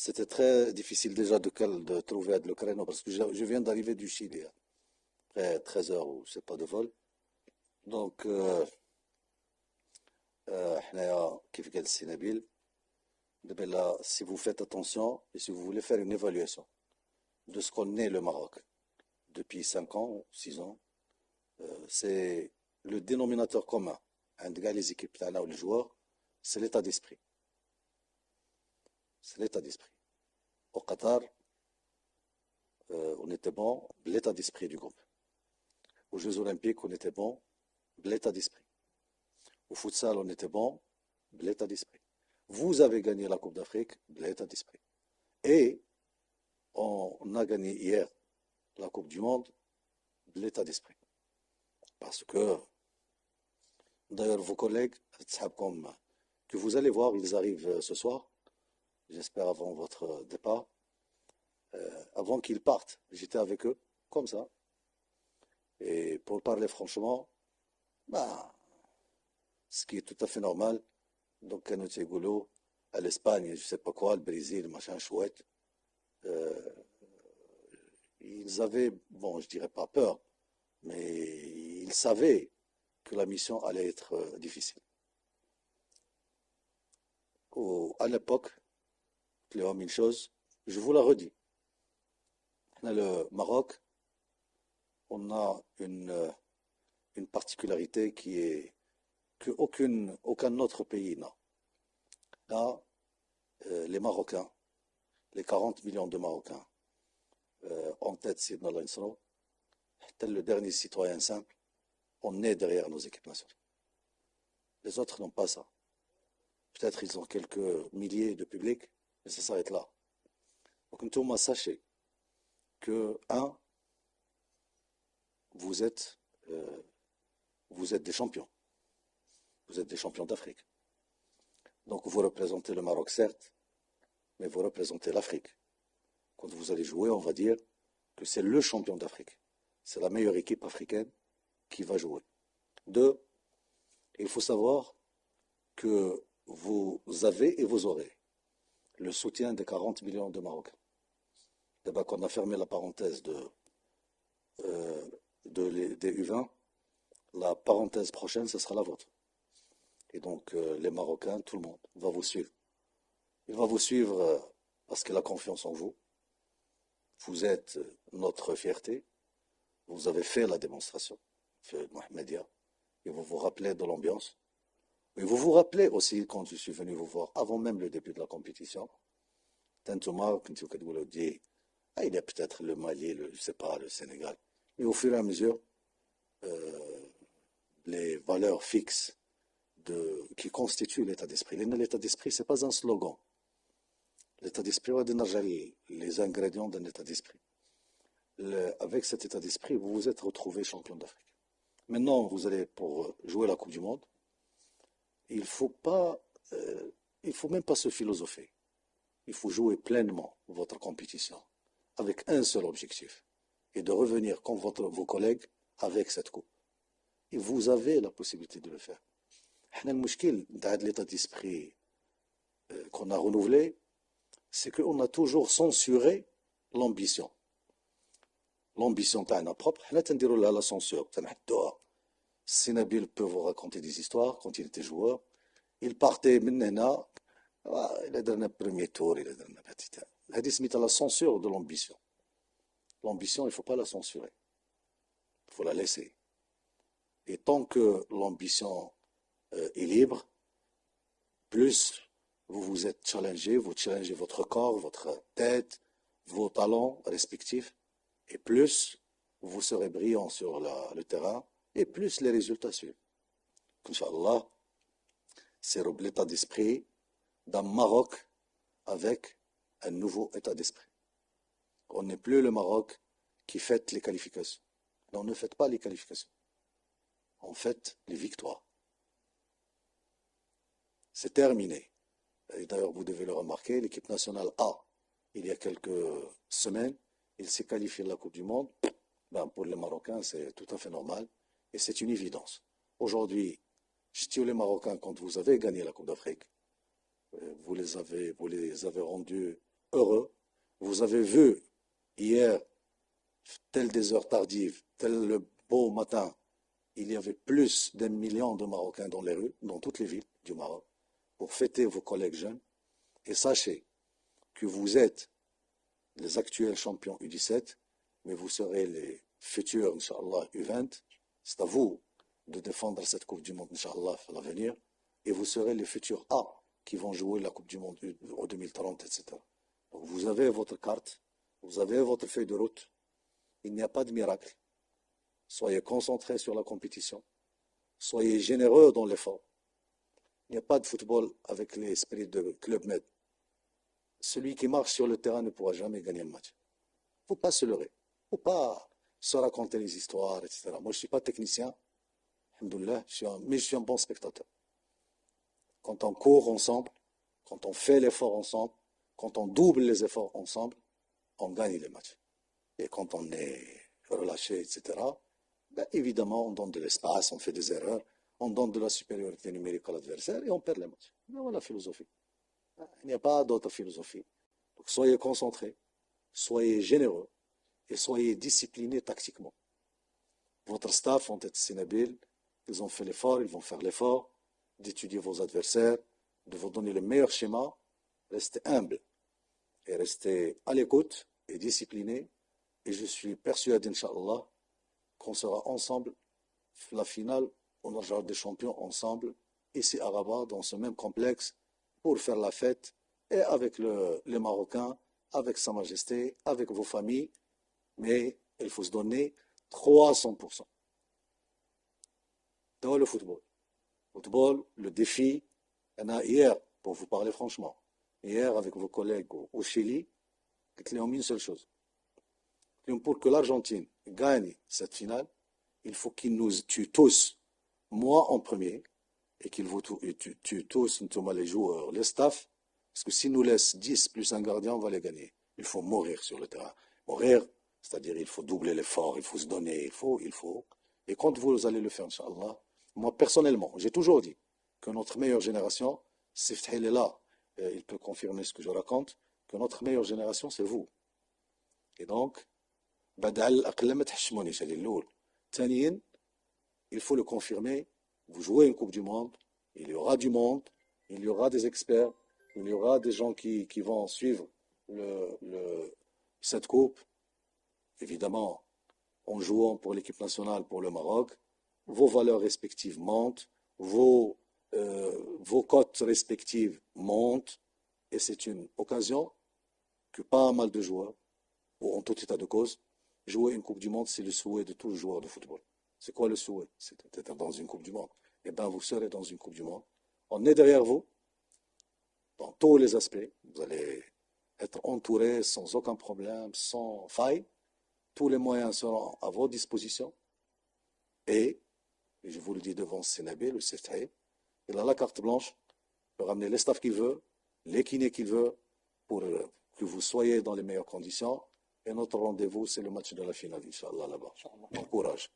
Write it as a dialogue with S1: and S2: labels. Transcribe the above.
S1: C'était très difficile déjà de trouver le créneau parce que je viens d'arriver du Chili, hein, après 13 heures ou je sais pas de vol. Donc, حنايا كيف قال السي نبيل دابا là, si vous faites attention et si vous voulez faire une évaluation de ce qu'on est le Maroc depuis 5 ans, 6 ans, c'est le dénominateur commun عند كاع les équipes تاعنا ou les joueurs, c'est l'état d'esprit. C'est l'état d'esprit. Au Qatar, on était bon, l'état d'esprit du groupe. Aux Jeux Olympiques, on était bon, l'état d'esprit. Au futsal, on était bon, l'état d'esprit. Vous avez gagné la Coupe d'Afrique, l'état d'esprit. Et on a gagné hier la Coupe du Monde, l'état d'esprit. Parce que, d'ailleurs, vos collègues, que vous allez voir, ils arrivent ce soir, j'espère avant votre départ, avant qu'ils partent. J'étais avec eux, comme ça. Et pour parler franchement, bah, ce qui est tout à fait normal. Donc, كانوا يقولوا à l'Espagne, je sais pas quoi, le Brésil, machin chouette. Euh, Ils avaient, bon, je dirais pas peur, mais ils savaient que la mission allait être difficile. À l'époque, je leur ai une chose, je vous la redis. Le Maroc, on a une particularité qui est que aucun autre pays n'a. Là, les Marocains, les 40 millions de Marocains, en tête Sidna Lansro, tel le dernier citoyen simple, on est derrière nos équipes nationales. Les autres n'ont pas ça. Peut-être ils ont quelques milliers de publics, mais ça s'arrête là. Donc, tout le monde sachez que, un, vous êtes, euh, vous êtes des champions. Vous êtes des champions d'Afrique. Donc, vous représentez le Maroc, certes, mais vous représentez l'Afrique. Quand vous allez jouer, on va dire que c'est le champion d'Afrique. C'est la meilleure équipe africaine qui va jouer. Deux, il faut savoir que vous avez et vous aurez le soutien des 40 millions de Marocains. D'abord, qu'on a fermé la parenthèse des U20, la parenthèse prochaine, ce sera la vôtre. Et donc, les Marocains, tout le monde va vous suivre. Il va vous suivre parce qu'il a confiance en vous. Vous êtes notre fierté. Vous avez fait la démonstration, fait Mohamedia, et vous vous rappelez de l'ambiance. Et vous vous rappelez aussi quand je suis venu vous voir avant même le début de la compétition. Tantouma, quand vous dit, ah, il y a peut-être le Mali, je ne sais pas, le Sénégal. Mais au fur et à mesure, euh, les valeurs fixes qui constituent l'état d'esprit. L'état d'esprit, ce n'est pas un slogan. L'état d'esprit, on va les ingrédients d'un état d'esprit. Avec cet état d'esprit, vous vous êtes retrouvé champion d'Afrique. Maintenant, vous allez pour jouer la Coupe du Monde. Il faut pas, il faut même pas se philosopher. Il faut jouer pleinement votre compétition avec un seul objectif et de revenir comme vos collègues avec cette coupe. Et vous avez la possibilité de le faire. Le problème de l'état d'esprit qu'on a renouvelé, c'est qu'on a toujours censuré l'ambition. L'ambition تاعنا propre, حنا تنديروا لها la censure, تنحدوها. Sinabil peut vous raconter des histoires quand il était joueur. Il partait من هنا, il a donné un premier tour, il a donné un petit temps. هذه سميتها la censure de l'ambition. L'ambition, il ne faut pas la censurer. Il faut la laisser. Et tant que l'ambition est libre, plus vous vous êtes challengé, vous challengez votre corps, votre tête, vos talents respectifs, et plus vous serez brillant sur le terrain, et plus les résultats suivent. Inch'Allah, c'est l'état d'esprit d'un Maroc avec un nouveau état d'esprit. On n'est plus le Maroc qui fête les qualifications. Non, on ne fête pas les qualifications. On fête les victoires. C'est terminé. Et d'ailleurs, vous devez le remarquer, l'équipe nationale A, il y a quelques semaines, il s'est qualifié de la Coupe du Monde. Ben, pour les Marocains, c'est tout à fait normal. Et c'est une évidence. Aujourd'hui, je dis les Marocains, quand vous avez gagné la Coupe d'Afrique, vous les avez rendus heureux. Vous avez vu hier, telles des heures tardives, tel le beau matin, il y avait plus d'un million de Marocains dans les rues, dans toutes les villes du Maroc, pour fêter vos collègues jeunes. Et sachez que vous êtes les actuels champions U17, mais vous serez les futurs, Inch'Allah, U20. C'est à vous de défendre cette Coupe du Monde, Inch'Allah, à l'avenir. Et vous serez les futurs A qui vont jouer la Coupe du Monde en 2030, etc. Donc vous avez votre carte, vous avez votre feuille de route. Il n'y a pas de miracle. Soyez concentrés sur la compétition. Soyez généreux dans l'effort. Il n'y a pas de football avec l'esprit de Club Med. Celui qui marche sur le terrain ne pourra jamais gagner le match. Il ne faut pas se leurrer. Il ne faut pas se raconter les histoires, etc. Moi, je ne suis pas technicien, alhamdoulilah, mais je suis un bon spectateur. Quand on court ensemble, quand on fait l'effort ensemble, quand on double les efforts ensemble, on gagne les matchs. Et quand on est relâché, etc., ben évidemment, on donne de l'espace, on fait des erreurs, on donne de la supériorité numérique à l'adversaire et on perd les matchs. Mais voilà la philosophie. Il n'y a pas d'autre philosophie. Donc soyez concentrés, soyez généreux et soyez disciplinés tactiquement. Votre staff vont être sénabiles, ils ont fait l'effort, ils vont faire l'effort d'étudier vos adversaires, de vous donner le meilleur schéma. Restez humble et restez à l'écoute et disciplinés. Et je suis persuadé, Inch'Allah, qu'on sera ensemble, la finale, on aura des champions ensemble, ici à Rabat, dans ce même complexe, pour faire la fête, et avec les Marocains, avec Sa Majesté, avec vos familles, mais il faut se donner 300%. Dans le football. Football, le défi, il y en a hier, pour vous parler franchement, hier avec vos collègues au Chili, ils ont mis une seule chose. Pour que l'Argentine gagne cette finale, il faut qu'ils nous tuent tous, moi en premier, et qu'ils vous tuent tous, notamment les joueurs, les staffs, parce que s'ils nous laissent 10 plus un gardien, on va les gagner. Il faut mourir sur le terrain. Mourir, c'est-à-dire il faut doubler l'effort, il faut se donner, il faut. Et quand vous allez le faire, Inch'Allah, moi personnellement, j'ai toujours dit que notre meilleure génération, Siftah il est là, il peut confirmer ce que je raconte, que notre meilleure génération, c'est vous. Et donc, il faut le confirmer. Vous jouez une Coupe du Monde, il y aura du monde, il y aura des experts, il y aura des gens qui vont suivre cette coupe. Évidemment, en jouant pour l'équipe nationale, pour le Maroc, vos valeurs respectives montent, vos cotes respectives montent, et c'est une occasion que pas mal de joueurs, ou en tout état de cause, jouer une Coupe du Monde, c'est le souhait de tous les joueurs de football. C'est quoi le souhait? C'est d'être dans une Coupe du Monde. Eh bien, vous serez dans une Coupe du Monde. On est derrière vous, dans tous les aspects. Vous allez être entouré sans aucun problème, sans faille. Tous les moyens seront à votre disposition. Et je vous le dis devant Sénabil, le Siftah, il a la carte blanche, il peut ramener les staffs qu'il veut, les kinés qu'il veut, pour que vous soyez dans les meilleures conditions. Et notre rendez-vous, c'est le match de la finale, Inch'Allah, là-bas. Bon courage.